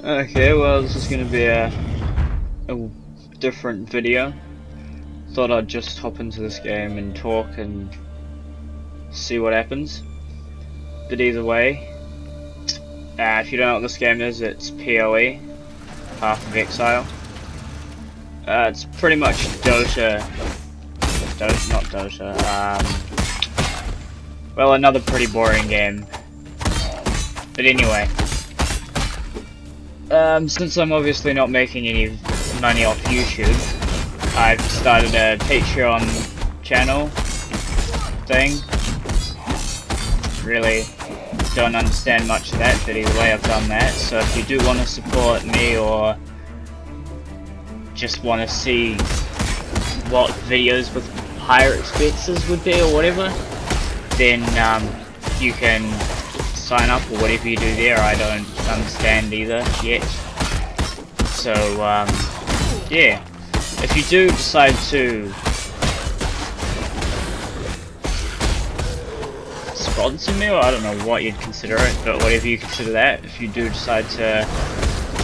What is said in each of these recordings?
Okay, well, this is going to be a different video. Thought I'd just hop into this game and talk and see what happens. But either way, if you don't know what this game is, it's PoE, Path of Exile. It's pretty much not Dota, well, another pretty boring game. But anyway, since I'm obviously not making any money off YouTube, I've started a Patreon channel thing. Really don't understand much of that, but either way I've done that. So if you do want to support me or just want to see what videos with higher expenses would be or whatever, then you can sign up or whatever you do there. I don't understand either yet. So yeah, if you do decide to sponsor me, or I don't know what you'd consider it, but whatever you consider that, if you do decide to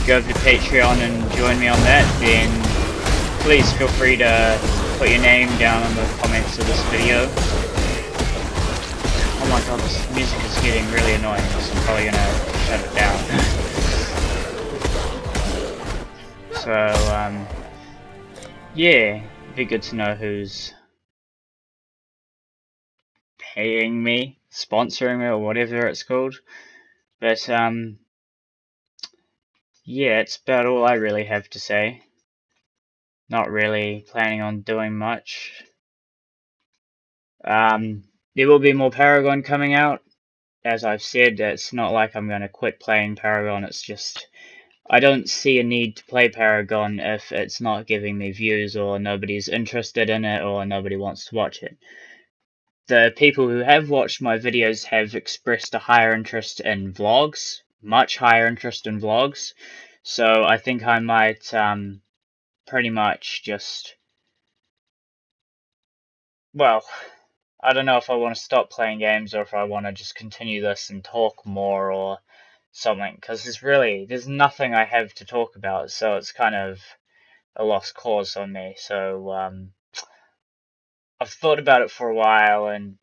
go over to Patreon and join me on that, then please feel free to put your name down in the comments of this video. Oh my god, this music is getting really annoying, so I'm probably gonna shut it down. So, yeah, it'd be good to know who's paying me, sponsoring me, or whatever it's called. But, yeah, it's about all I really have to say. Not really planning on doing much. There will be more Paragon coming out. As I've said, it's not like I'm going to quit playing Paragon, it's just I don't see a need to play Paragon if it's not giving me views or nobody's interested in it or nobody wants to watch it. The people who have watched my videos have expressed a higher interest in vlogs, much higher interest in vlogs, so I think I might pretty much just, well, I don't know if I want to stop playing games or if I want to just continue this and talk more or something, because there's nothing I have to talk about, so it's kind of a lost cause on me. So I've thought about it for a while, and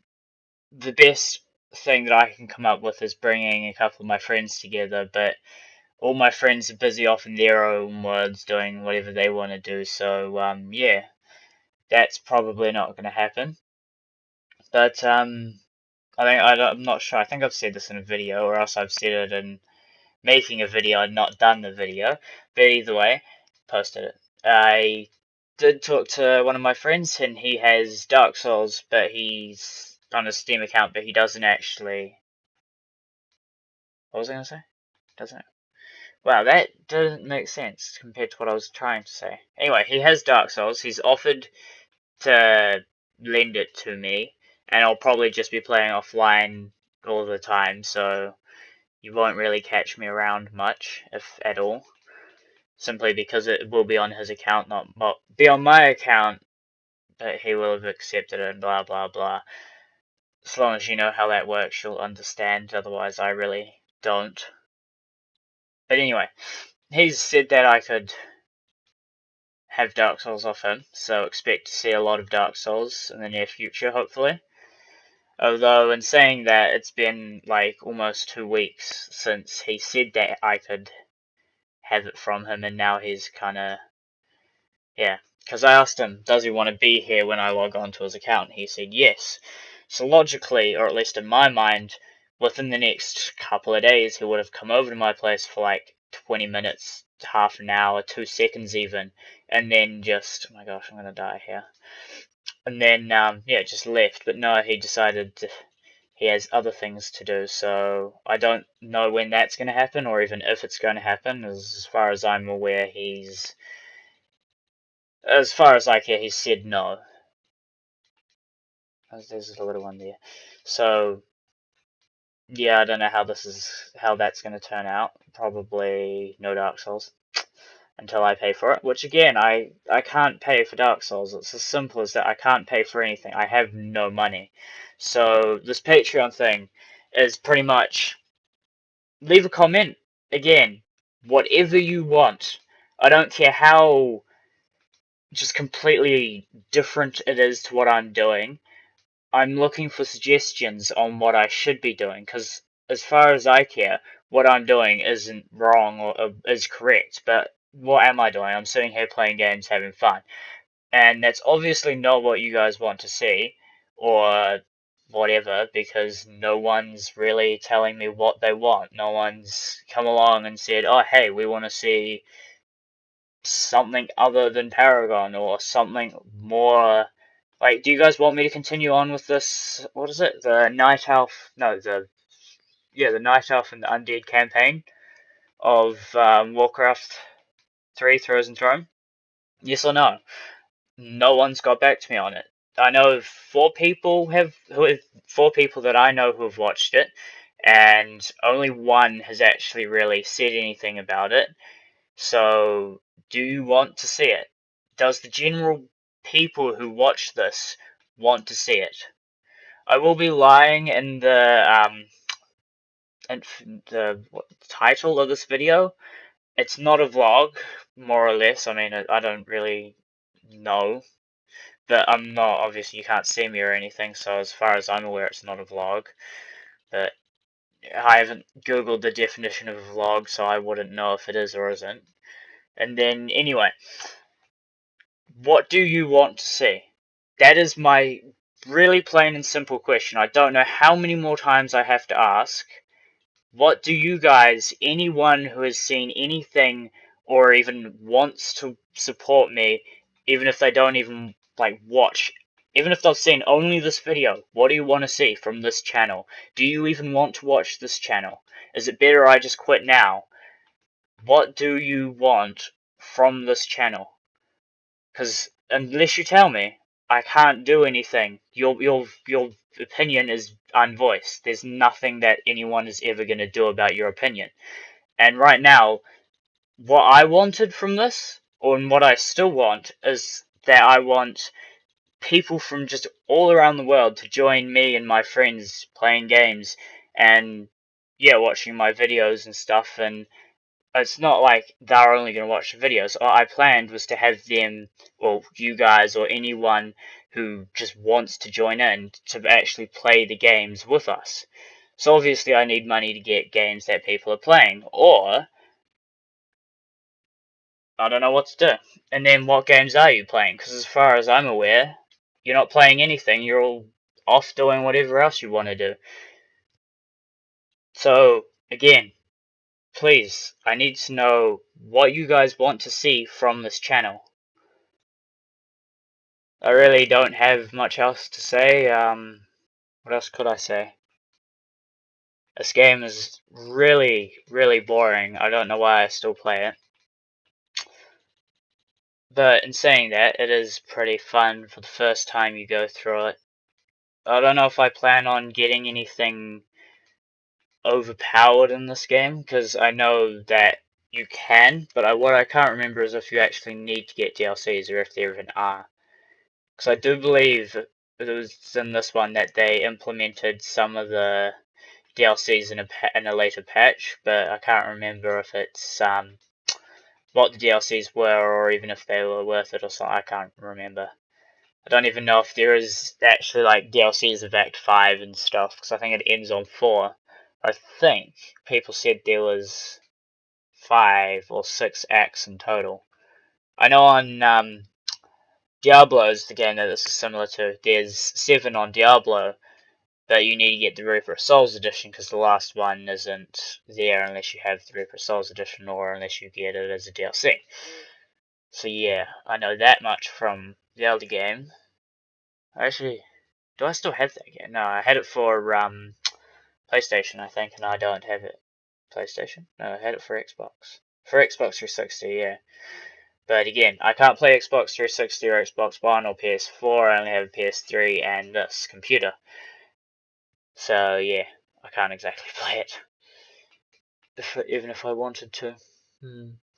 the best thing that I can come up with is bringing a couple of my friends together, but all my friends are busy off in their own worlds doing whatever they want to do, so yeah, that's probably not going to happen. But I'm not sure. I think I've said this in a video, or else I've said it in making a video and not done the video. But either way, posted it. I did talk to one of my friends, and he has Dark Souls, but he's on a Steam account, but he doesn't actually. What was I gonna say? Doesn't it? Wow, that doesn't make sense compared to what I was trying to say. Anyway, he has Dark Souls. He's offered to lend it to me, and I'll probably just be playing offline all the time, so you won't really catch me around much, if at all. Simply because it will be on his account, not be on my account, but he will have accepted it and blah blah blah. As long as you know how that works, you'll understand, otherwise I really don't. But anyway, he's said that I could have Dark Souls off him, so expect to see a lot of Dark Souls in the near future, hopefully. Although, in saying that, it's been like almost 2 weeks since he said that I could have it from him, and now he's kinda, yeah. Because I asked him, does he want to be here when I log on to his account? He said yes. So logically, or at least in my mind, within the next couple of days, he would have come over to my place for like 20 minutes, half an hour, 2 seconds even, and then just, oh my gosh, I'm gonna die here. And then, yeah, just left. But no, he decided he has other things to do, so I don't know when that's going to happen, or even if it's going to happen. As far as I'm aware, as far as I care, he said no. There's a little one there. So, yeah, I don't know how that's going to turn out. Probably no Dark Souls until I pay for it. Which again, I can't pay for Dark Souls. It's as simple as that. I can't pay for anything. I have no money. So this Patreon thing is pretty much leave a comment again. whatever you want. I don't care how just completely different it is to what I'm doing. I'm looking for suggestions on what I should be doing, because as far as I care, what I'm doing isn't wrong or is correct, but what am I doing? I'm sitting here playing games, having fun. And that's obviously not what you guys want to see, or whatever, because no one's really telling me what they want. No one's come along and said, oh, hey, we want to see something other than Paragon, or something more. Like, do you guys want me to continue on with this? What is it? The Night Elf? No, the Night Elf and the Undead campaign of Warcraft 3 Frozen Throne? Yes or no? No one's got back to me on it. I know four people that I know who have watched it, and only one has actually really said anything about it. So, do you want to see it? Does the general people who watch this want to see it? I will be lying in the title of this video. It's not a vlog, more or less. I mean, I don't really know. But I'm not, obviously you can't see me or anything, so as far as I'm aware it's not a vlog. But I haven't googled the definition of a vlog, so I wouldn't know if it is or isn't. And then, anyway, what do you want to see? That is my really plain and simple question. I don't know how many more times I have to ask. What do you guys, anyone who has seen anything or even wants to support me, even if they don't even like watch, even if they've seen only this video, what do you want to see from this channel? Do you even want to watch this channel? Is it better I just quit now? What do you want from this channel? Because unless you tell me, I can't do anything. Your opinion is unvoiced. There's nothing that anyone is ever going to do about your opinion. And right now, what I wanted from this, or what I still want, is that I want people from just all around the world to join me and my friends playing games and, yeah, watching my videos and stuff. And it's not like they're only going to watch the videos. What I planned was to have them, or you guys, or anyone who just wants to join in to actually play the games with us. So obviously I need money to get games that people are playing, or I don't know what to do. And then what games are you playing? Because as far as I'm aware, you're not playing anything, you're all off doing whatever else you want to do. So, again, please, I need to know what you guys want to see from this channel. I really don't have much else to say. What else could I say? This game is really, really boring. I don't know why I still play it. But in saying that, it is pretty fun for the first time you go through it. I don't know if I plan on getting anything overpowered in this game, because I know that you can, but what I can't remember is if you actually need to get DLCs or if there even are. Because I do believe it was in this one that they implemented some of the DLCs in a later patch, but I can't remember if it's what the DLCs were or even if they were worth it or something. I can't remember. I don't even know if there is actually like DLCs of Act 5 and stuff, because I think it ends on 4. I think people said there was 5 or 6 acts in total. I know on Diablo is the game that this is similar to. There's 7 on Diablo, but you need to get the Reaper of Souls edition because the last one isn't there unless you have the Reaper of Souls edition or unless you get it as a DLC. So yeah, I know that much from the other game. Actually, do I still have that game? No, I had it for PlayStation, I think, and I don't have it. PlayStation? No, I had it for Xbox. For Xbox 360, yeah. But again, I can't play Xbox 360 or Xbox One or PS4. I only have PS3 and this computer. So yeah, I can't exactly play it. Even if I wanted to.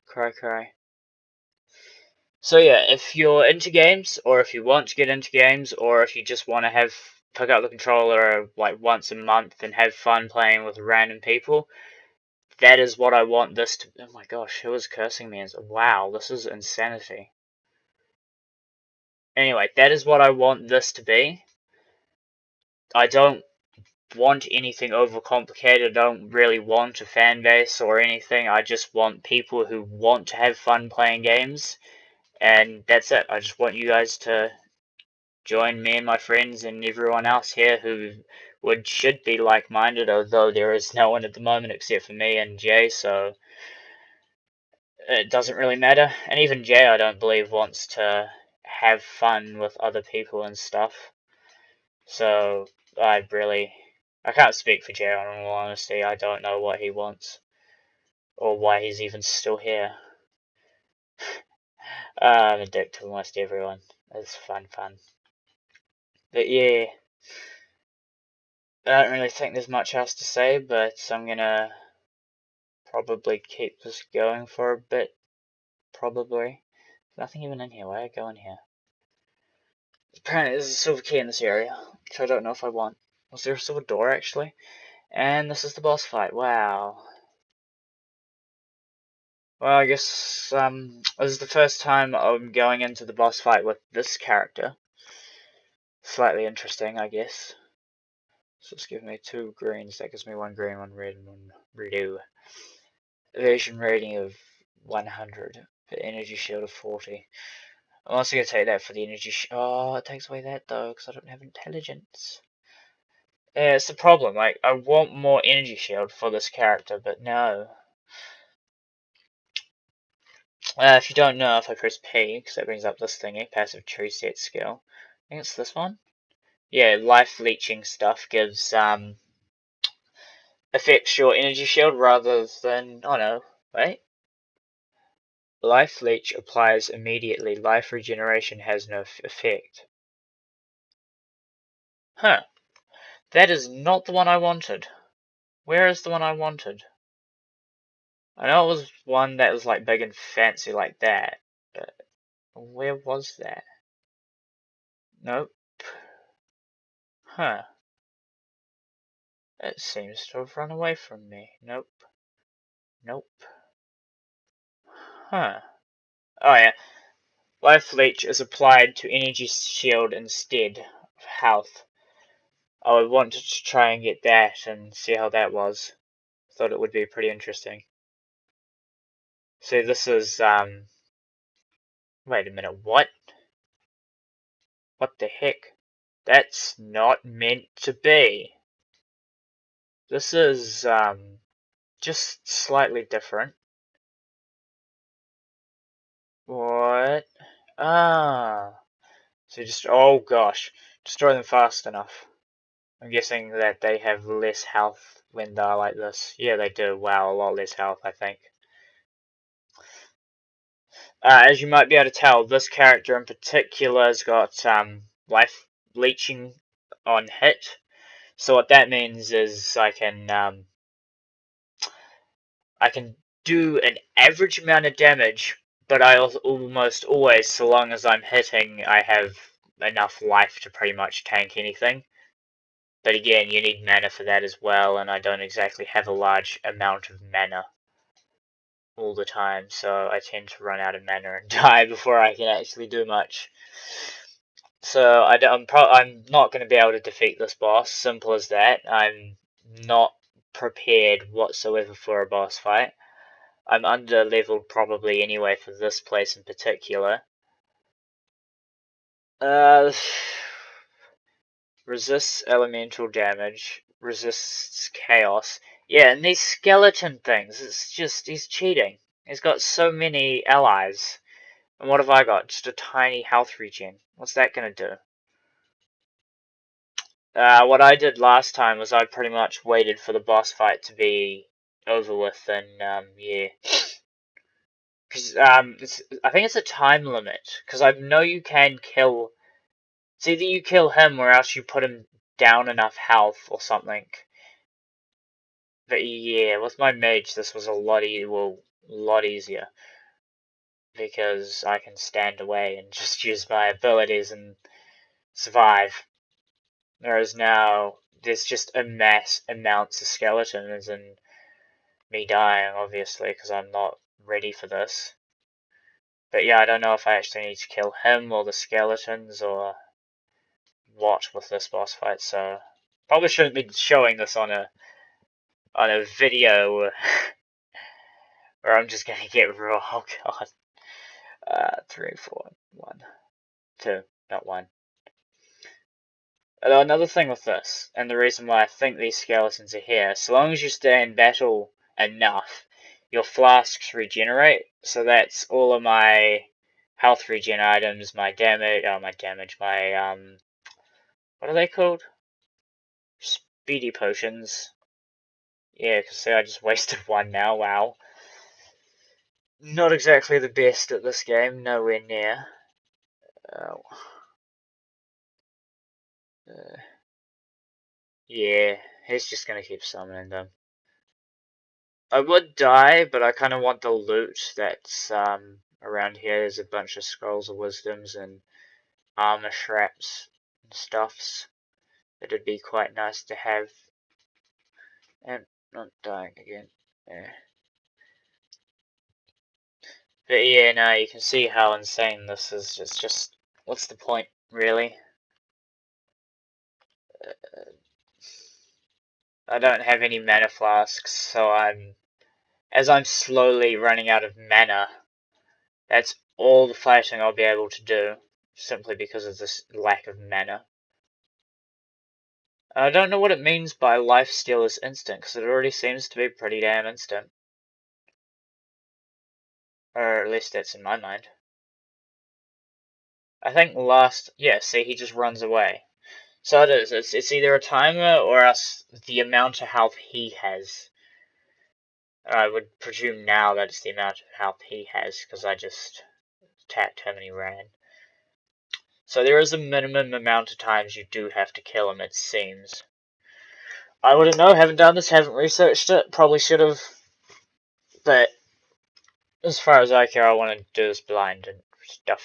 Cry, cry. So yeah, if you're into games, or if you want to get into games, or if you just want to pick up the controller like once a month and have fun playing with random people, that is what I want this to... Oh my gosh, who is cursing me? Wow, this is insanity. Anyway, that is what I want this to be. I don't want anything overcomplicated. I don't really want a fan base or anything. I just want people who want to have fun playing games. And that's it. I just want you guys to join me and my friends and everyone else here who should be like-minded, although there is no one at the moment except for me and Jay, so it doesn't really matter. And even Jay, I don't believe, wants to have fun with other people and stuff. So I can't speak for Jay, in all honesty. I don't know what he wants or why he's even still here. I'm a dick to almost everyone. It's fun. But yeah, I don't really think there's much else to say, but I'm gonna probably keep this going for a bit. Probably. There's nothing even in here. Why did I go in here? Apparently there's a silver key in this area, which I don't know if I want. Was there a silver door, actually? And this is the boss fight. Wow. Well, I guess, this is the first time I'm going into the boss fight with this character. Slightly interesting, I guess. So it's giving me 2 greens. That gives me 1 green, 1 red, and 1 redo. Evasion rating of 100. For energy shield of 40. I'm also going to take that for the energy oh, it takes away that though, because I don't have intelligence. Yeah, it's the problem. Like, I want more energy shield for this character, but no. If you don't know, if I press P, because that brings up this thingy, passive tree set skill. I think it's this one. Yeah, life leeching stuff gives, affects your energy shield rather than, oh no, wait. Life leech applies immediately. Life regeneration has no effect. Huh. That is not the one I wanted. Where is the one I wanted? I know it was one that was like big and fancy like that, but where was that? Nope. Huh. It seems to have run away from me. Nope. Nope. Huh. Oh yeah. Life Leech is applied to energy shield instead of health. I wanted to try and get that and see how that was. Thought it would be pretty interesting. See, this is, wait a minute, what? What the heck? That's not meant to be. This is, just slightly different. What? Ah. So just, oh gosh, destroy them fast enough. I'm guessing that they have less health when they're like this. Yeah, they do. Wow, a lot less health, I think. As you might be able to tell, this character in particular has got life leeching on hit. So what that means is I can do an average amount of damage, but I almost always, so long as I'm hitting, I have enough life to pretty much tank anything. But again, you need mana for that as well, and I don't exactly have a large amount of mana all the time, so I tend to run out of mana and die before I can actually do much. So I'm not going to be able to defeat this boss, simple as that. I'm not prepared whatsoever for a boss fight. I'm under leveled probably anyway for this place in particular. Resists elemental damage, resists chaos. Yeah, and these skeleton things, it's just, he's cheating. He's got so many allies. And what have I got? Just a tiny health regen. What's that gonna do? What I did last time was I pretty much waited for the boss fight to be over with, and, yeah. Because, I think it's a time limit. Because I know you can kill... It's either you kill him or else you put him down enough health or something. But yeah, with my mage, this was a lot easier. Because I can stand away and just use my abilities and survive. Whereas now, there's just amounts of skeletons, and me dying, obviously, because I'm not ready for this. But yeah, I don't know if I actually need to kill him or the skeletons or what with this boss fight, so probably shouldn't be showing this on a video or I'm just gonna get raw. Oh god. 3, 4, 1, 2, not 1. Another thing with this, and the reason why I think these skeletons are here, so long as you stay in battle enough, your flasks regenerate, so that's all of my health regen items, my damage, what are they called? Speedy potions. Yeah, because see, I just wasted one now, wow. Not exactly the best at this game, nowhere near. Oh. Yeah, he's just gonna keep summoning them. I would die, but I kind of want the loot that's around here. There's a bunch of scrolls of wisdoms and armor shraps and stuffs. It'd be quite nice to have. And not dying again. Yeah. But yeah, no, you can see how insane this is. It's just, what's the point, really? I don't have any mana flasks, so as I'm slowly running out of mana, that's all the fighting I'll be able to do, simply because of this lack of mana. I don't know what it means by lifesteal is instant, because it already seems to be pretty damn instant. Or at least that's in my mind. I think yeah, see, he just runs away. So it is, it's either a timer or else the amount of health he has. I would presume now that it's the amount of health he has, because I just attacked him and he ran. So there is a minimum amount of times you do have to kill him, it seems. I wouldn't know, haven't done this, haven't researched it, probably should have. But as far as I care, I want to do this blind and stuff.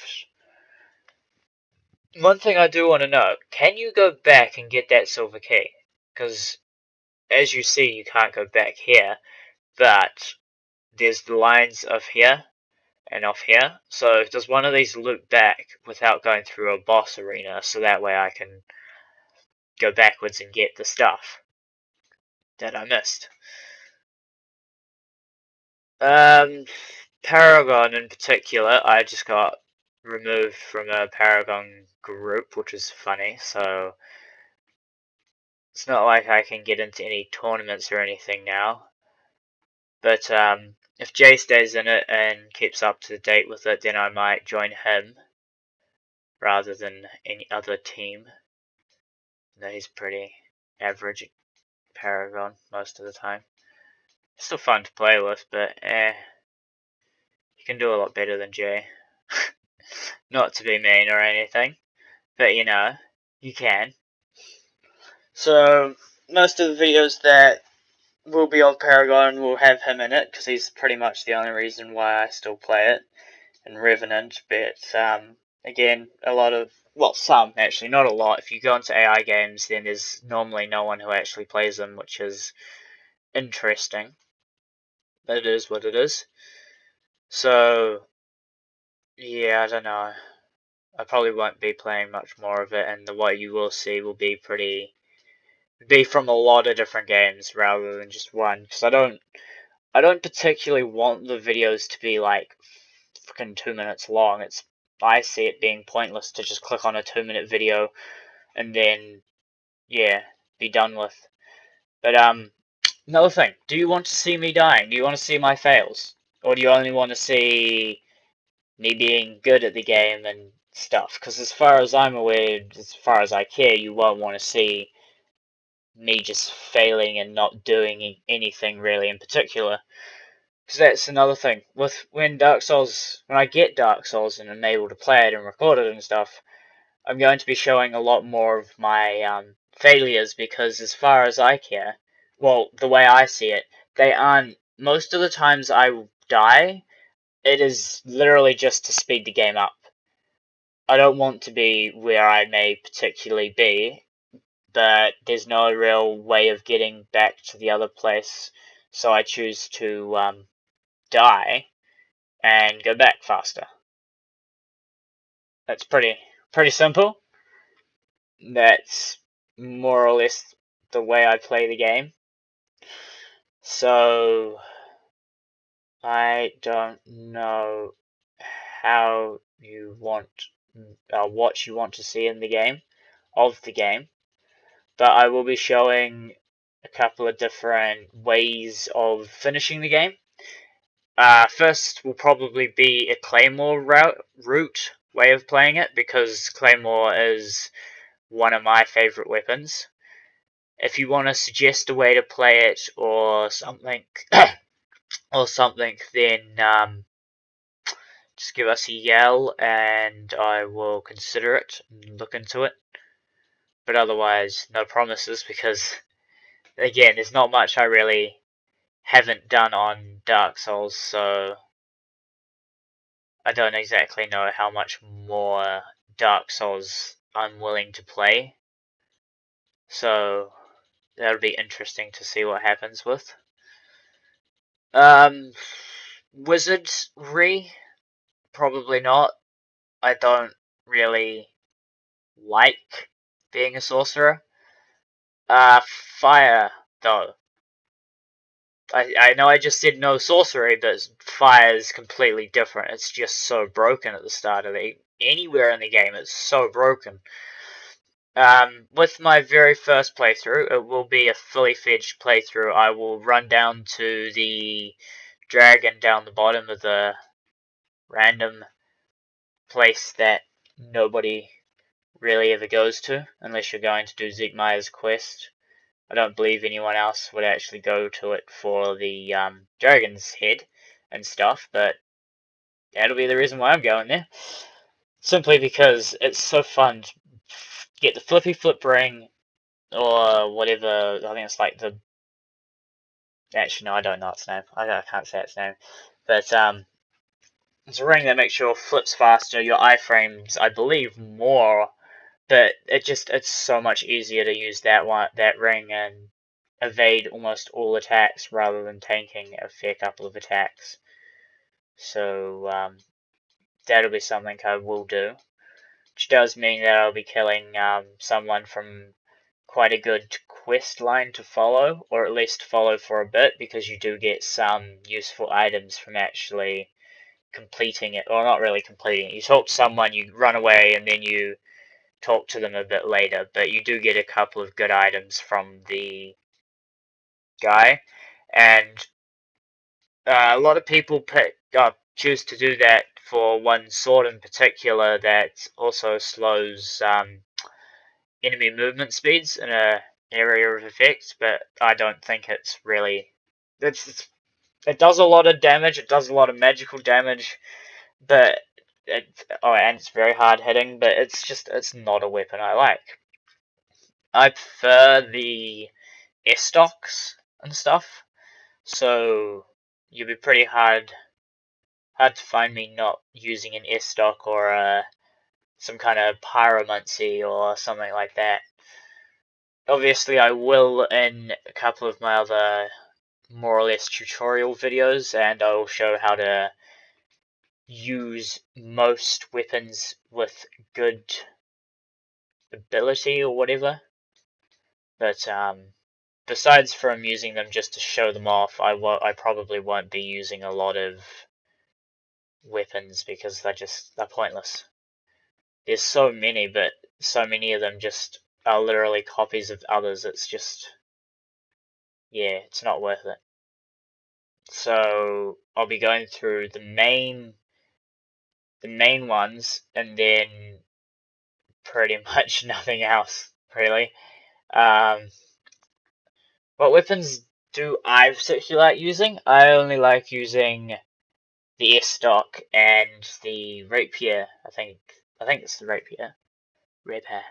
One thing I do want to know, can you go back and get that silver key? Because as you see, you can't go back here, but there's the lines of here and off here. So does one of these loop back without going through a boss arena, so that way I can go backwards and get the stuff that I missed? Paragon in particular, I just got removed from a Paragon group, which is funny, so it's not like I can get into any tournaments or anything now. But if Jay stays in it and keeps up to date with it, then I might join him rather than any other team. No, he's pretty average Paragon most of the time. Still fun to play with, but you can do a lot better than Jay. Not to be mean or anything, but you know, you can. So, most of the videos that will be on Paragon will have him in it, because he's pretty much the only reason why I still play it. And Revenant, but again, a lot of, well, some actually, not a lot. If you go into AI games, then there's normally no one who actually plays them, which is interesting. But it is what it is. So, yeah, I don't know. I probably won't be playing much more of it, and what you will see will be from a lot of different games rather than just one. Because I don't particularly want the videos to be like freaking 2 minutes long. I see it being pointless to just click on a 2-minute video and then, yeah, be done with. But another thing, do you want to see me dying? Do you want to see my fails? Or do you only want to see me being good at the game and stuff? Because as far as I'm aware, as far as I care, you won't want to see me just failing and not doing anything really in particular. Because that's another thing. When I get Dark Souls and I'm able to play it and record it and stuff, I'm going to be showing a lot more of my failures, because as far as I care, well, the way I see it, they aren't, most of the times I die, it is literally just to speed the game up. I don't want to be where I may particularly be, but there's no real way of getting back to the other place so I choose to die and go back faster. That's pretty simple. That's more or less the way I play the game. So I don't know how you want what you want to see in the game but I will be showing a couple of different ways of finishing the game. First will probably be a Claymore route way of playing it, because Claymore is one of my favorite weapons. If you want to suggest a way to play it or something, then just give us a yell and I will consider it and look into it. But otherwise, no promises, because again, there's not much I really haven't done on Dark Souls, so I don't exactly know how much more Dark Souls I'm willing to play. So that'll be interesting to see what happens with. Wizardry? Probably not. I don't really like being a sorcerer. Fire, though. I know I just said no sorcery, but fire is completely different. It's just so broken at the start of anywhere in the game. It's so broken. With my very first playthrough, it will be a fully fledged playthrough. I will run down to the dragon down the bottom of the random place that nobody really ever goes to, unless you're going to do Zegmaya's quest. I don't believe anyone else would actually go to it for the dragon's head and stuff, but that'll be the reason why I'm going there. Simply because it's so fun to get the flippy flip ring, or whatever. I think it's like the... Actually, no, I don't know its name. I can't say its name. But it's a ring that makes your flips faster, your iframes, I believe, more. But it's so much easier to use that ring and evade almost all attacks rather than tanking a fair couple of attacks. So that'll be something I will do, which does mean that I'll be killing someone from quite a good quest line to follow, or at least follow for a bit, because you do get some useful items from actually completing it, or not really completing it. You talk to someone, you run away, and then you talk to them a bit later, but you do get a couple of good items from the guy, and a lot of people choose to do that for one sword in particular that also slows enemy movement speeds in a area of effect, but I don't think it's really... it does a lot of damage, it does a lot of magical damage, but and it's very hard hitting, but it's not a weapon I like. I prefer the S-stocks and stuff, so you'd be pretty hard to find me not using an S-stock or some kind of pyromancy or something like that. Obviously, I will in a couple of my other more or less tutorial videos, and I will show how to use most weapons with good ability or whatever. But besides from using them just to show them off, I probably won't be using a lot of weapons because they're pointless. There's so many, but so many of them just are literally copies of others. It's just, yeah, it's not worth it. So I'll be going through the main ones, and then pretty much nothing else really. What weapons do I particularly like using? I only like using the S-stock and the rapier. I think it's the rapier. Rapier.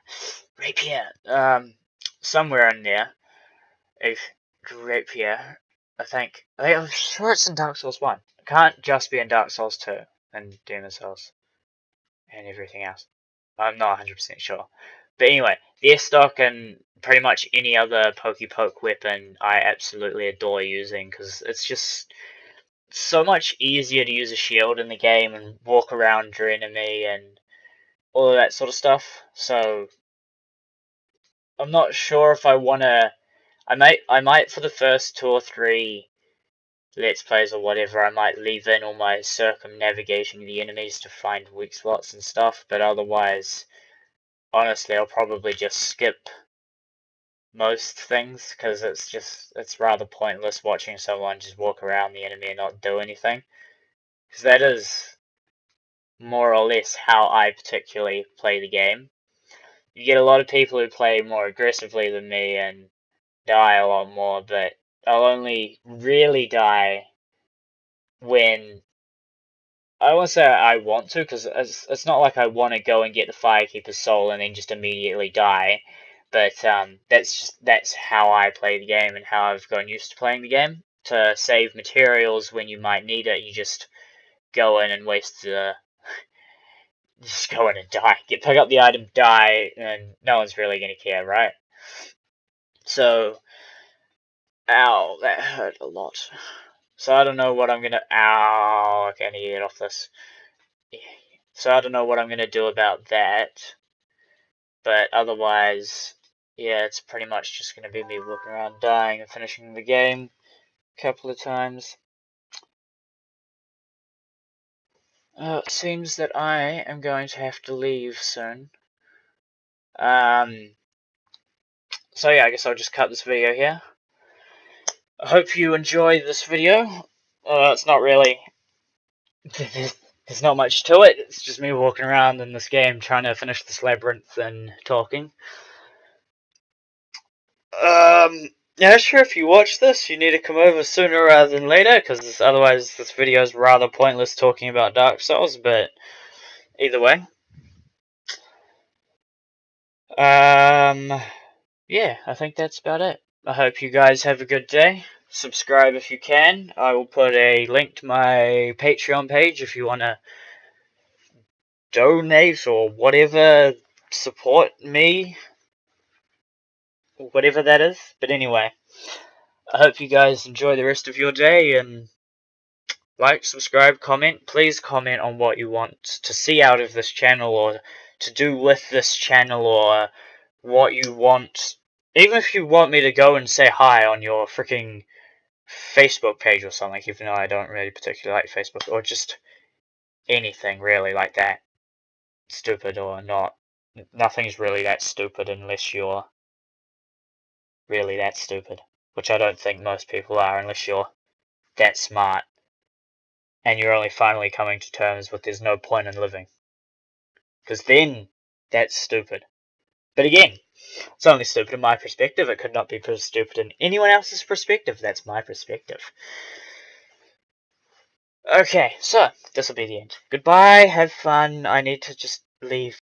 Somewhere in there. A rapier. I'm sure it's in Dark Souls 1. It can't just be in Dark Souls 2 and Demon Souls and everything else. I'm not 100% sure. But anyway, the S-stock and pretty much any other Poke weapon I absolutely adore using, because it's just so much easier to use a shield in the game and walk around your enemy and all of that sort of stuff. So I'm not sure if I wanna. I might for the first 2 or 3 Let's Plays or whatever, I might leave in all my circumnavigation of the enemies to find weak spots and stuff, but otherwise, honestly, I'll probably just skip most things, because it's rather pointless watching someone just walk around the enemy and not do anything. Because that is more or less how I particularly play the game. You get a lot of people who play more aggressively than me and die a lot more, but I'll only really die when I won't say I want to, because it's not like I want to go and get the Firekeeper's Soul and then just immediately die. But that's how I play the game and how I've gotten used to playing the game. To save materials when you might need it, you just go in and just go in and die. Pick up the item, die, and no one's really gonna care, right? So, ow, that hurt a lot. So I don't know what I'm gonna. Ow, okay, I need to get off this. So I don't know what I'm gonna do about that. But otherwise, yeah, it's pretty much just gonna be me walking around dying and finishing the game a couple of times. It seems that I am going to have to leave soon. So yeah, I guess I'll just cut this video here. I hope you enjoy this video. It's not really... There's not much to it. It's just me walking around in this game trying to finish this labyrinth and talking. Yeah, sure, if you watch this, you need to come over sooner rather than later, because otherwise this video is rather pointless talking about Dark Souls, but either way. Yeah, I think that's about it. I hope you guys have a good day. Subscribe if you can. I will put a link to my Patreon page if you want to donate or whatever, support me, whatever that is. But anyway, I hope you guys enjoy the rest of your day, and like, subscribe, comment. Please comment on what you want to see out of this channel, or to do with this channel, or what you want. Even if you want me to go and say hi on your freaking Facebook page or something, even though I don't really particularly like Facebook, or just anything really like that. Stupid or not. Nothing's really that stupid unless you're really that stupid. Which I don't think most people are, unless you're that smart. And you're only finally coming to terms with there's no point in living. Because then, that's stupid. But again, it's only stupid in my perspective. It could not be stupid in anyone else's perspective. That's my perspective. Okay, so, this will be the end. Goodbye, have fun. I need to just leave.